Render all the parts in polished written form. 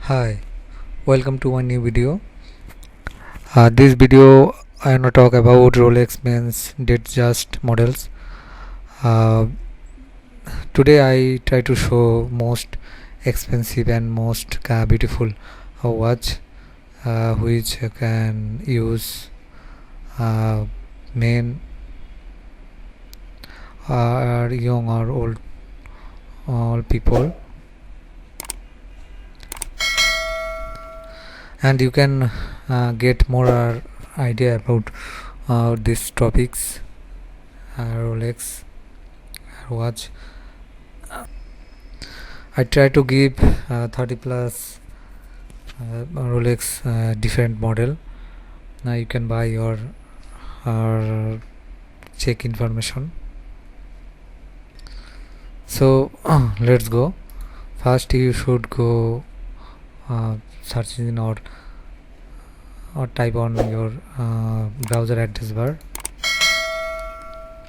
Hi, welcome to my new video. This video I want to talk about Rolex men's Datejust models. Uh, Today I try to show most expensive and most beautiful watch which you can use men or young or old all people, and you can get more idea about these topics. Rolex watch. I try to give 30 plus Rolex different model. Now you can buy your or check information. So let's go. First you should go search engine or type on your browser address bar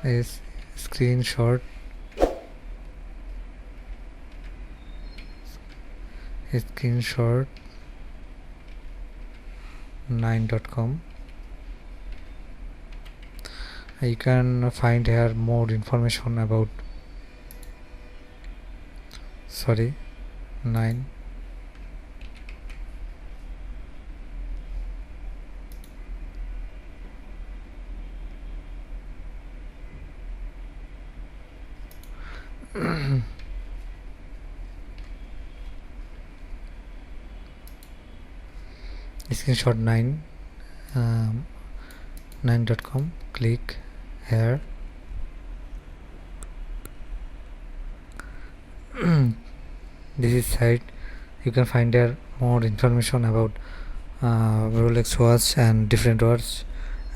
is screenshot 9.com. You can find here more information about 9. Screenshot 9.com. Click here. This is site. You can find there more information about Rolex watch and different watch,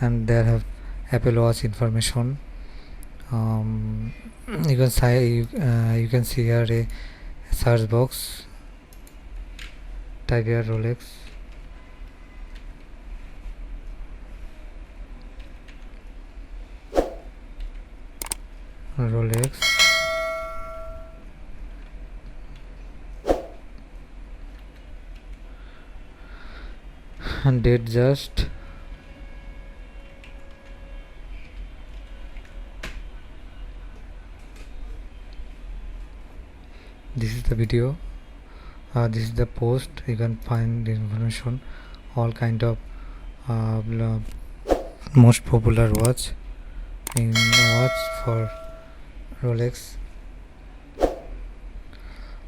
and there have Apple Watch information. You can say you can see here a search box. Type here Rolex. And Datejust. This is the video. This is the post. You can find the information, all kind of most popular watch for Rolex.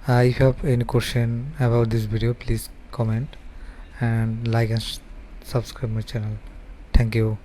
If you have any question about this video, please comment and like and subscribe my channel. Thank you.